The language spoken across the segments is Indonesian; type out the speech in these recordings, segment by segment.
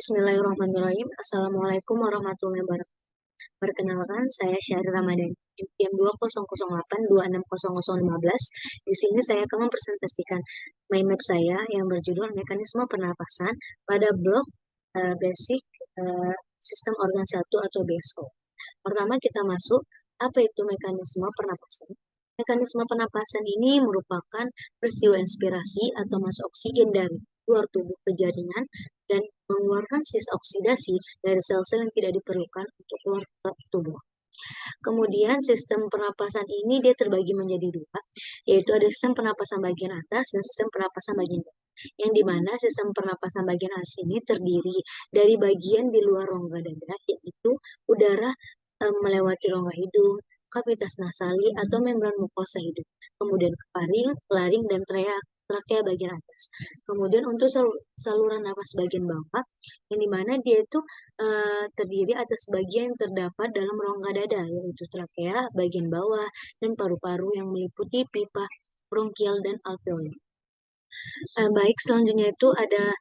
Bismillahirrahmanirrahim. Assalamualaikum warahmatullahi wabarakatuh. Perkenalkan, saya Syahri Ramadhani, NPM 2008260015. Di sini saya akan mempresentasikan mind map saya yang berjudul Mekanisme Pernapasan pada blok Basic Sistem Organ 1 atau BSO. Pertama kita masuk, apa itu mekanisme pernapasan? Mekanisme pernapasan ini merupakan peristiwa inspirasi atau masuk oksigen dari luar tubuh ke jaringan dan mengeluarkan sisa oksidasi dari sel-sel yang tidak diperlukan untuk keluar ke tubuh. Kemudian sistem pernapasan ini dia terbagi menjadi dua, yaitu ada sistem pernapasan bagian atas dan sistem pernapasan bagian bawah. Yang dimana sistem pernapasan bagian atas ini terdiri dari bagian di luar rongga dada, yaitu udara melewati rongga hidung, kavitas nasali atau membran mukosa hidung, kemudian keparing, laring, dan trakea bagian atas. Kemudian untuk saluran nafas bagian bawah, yang dimana dia itu terdiri atas bagian yang terdapat dalam rongga dada, yaitu trakea bagian bawah dan paru-paru yang meliputi pipa bronkial dan alveoli. Baik, selanjutnya itu ada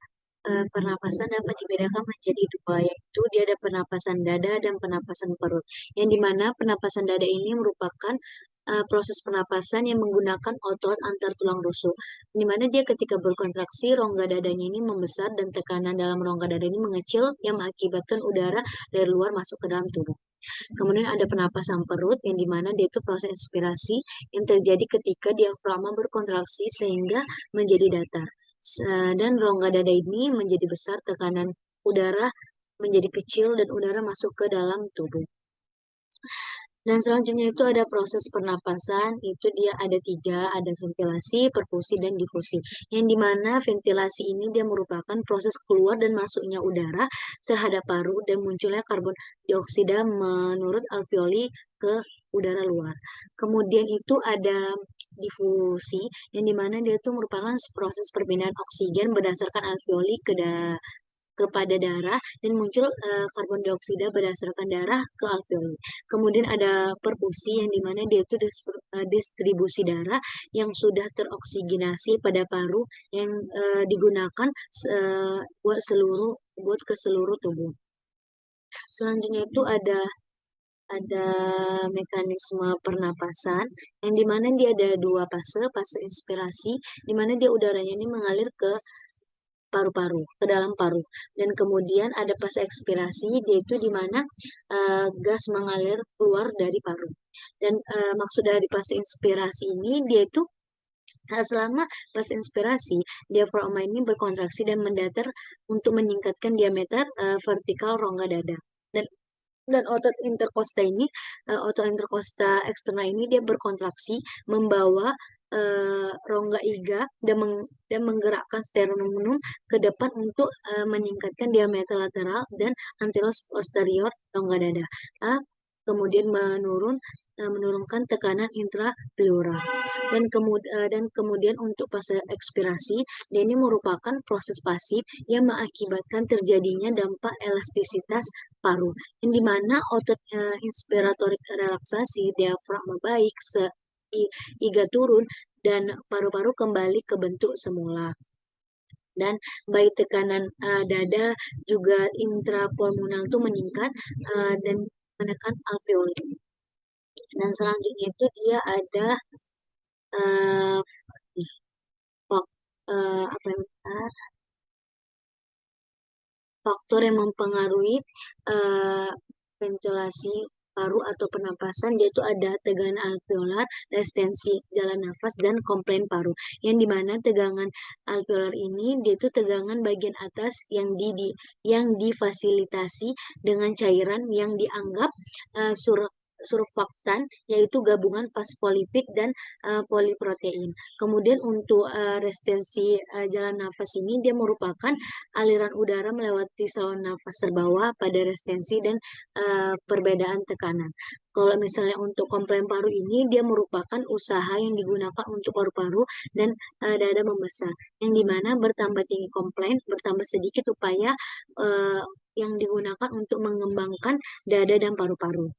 pernapasan dapat dibedakan menjadi dua, yaitu dia ada pernapasan dada dan pernapasan perut. Yang dimana pernapasan dada ini merupakan proses pernapasan yang menggunakan otot antar tulang rusuk. Dimana dia ketika berkontraksi, rongga dadanya ini membesar dan tekanan dalam rongga dada ini mengecil yang mengakibatkan udara dari luar masuk ke dalam tubuh. Kemudian ada pernapasan perut yang dimana dia itu proses inspirasi yang terjadi ketika diafragma berkontraksi sehingga menjadi datar. Dan rongga dada ini menjadi besar, tekanan udara menjadi kecil dan udara masuk ke dalam tubuh. Dan selanjutnya itu ada proses pernapasan, itu dia ada tiga, ada ventilasi, perfusi, dan difusi. Yang dimana ventilasi ini dia merupakan proses keluar dan masuknya udara terhadap paru dan munculnya karbon dioksida menurut alveoli ke udara luar. Kemudian itu ada difusi, yang dimana dia itu merupakan proses perpindahan oksigen berdasarkan alveoli kepada darah dan muncul karbon dioksida berdasarkan darah ke alveoli. Kemudian ada perfusi yang dimana dia itu distribusi darah yang sudah teroksigenasi pada paru yang digunakan buat ke seluruh tubuh. Selanjutnya itu ada mekanisme pernapasan yang dimana dia ada dua fase inspirasi, dimana dia udaranya ini mengalir ke paru-paru, ke dalam paru. Dan kemudian ada fase ekspirasi, yaitu di mana gas mengalir keluar dari paru. Dan maksud dari fase inspirasi ini, dia itu selama fase inspirasi, diafragma ini berkontraksi dan mendatar untuk meningkatkan diameter vertikal rongga dada. Dan otot interkosta eksternal ini dia berkontraksi membawa rongga iga dan menggerakkan sternum ke depan untuk meningkatkan diameter lateral dan anterior posterior rongga dada. Kemudian menurunkan tekanan intrapleural. Dan kemudian untuk fase ekspirasi, dia ini merupakan proses pasif yang mengakibatkan terjadinya dampak elastisitas paru, yang dimana otot inspiratorik relaksasi, diafragma baik, iga turun, dan paru-paru kembali ke bentuk semula. Dan baik tekanan dada juga intrapulmonal itu meningkat dan menekan alveoli. Dan selanjutnya itu dia ada faktor yang mempengaruhi ventilasi paru atau pernapasan, yaitu ada tegangan alveolar, resistensi jalan nafas, dan komplain paru. Yang dimana tegangan alveolar ini dia itu tegangan bagian atas yang difasilitasi dengan cairan yang dianggap surfaktan, yaitu gabungan fosfolipid dan poliprotein. Kemudian untuk resistensi jalan nafas ini dia merupakan aliran udara melewati saluran nafas terbawah pada resistensi dan perbedaan tekanan. Kalau misalnya untuk komplain paru ini dia merupakan usaha yang digunakan untuk paru-paru dan dada membesar, yang dimana bertambah tinggi komplain, bertambah sedikit upaya yang digunakan untuk mengembangkan dada dan paru-paru.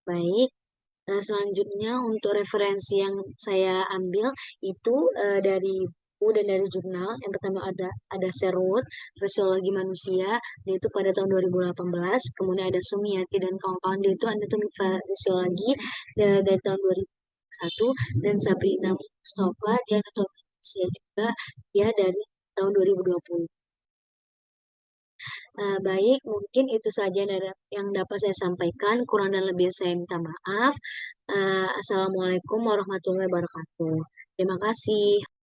Baik, selanjutnya untuk referensi yang saya ambil itu dari buku dan dari jurnal. Yang pertama ada Serut, Fisiologi Manusia, dia itu pada tahun 2018. Kemudian ada Sumiati dan kawan-kawan, dia itu anatomi fisiologi dari tahun 2001. Dan Sabrina Mustafa, dia anatomi manusia juga, dia dari tahun 2020. Baik, mungkin itu saja yang dapat saya sampaikan. Kurang dan lebih saya minta maaf. Assalamualaikum warahmatullahi wabarakatuh. Terima kasih.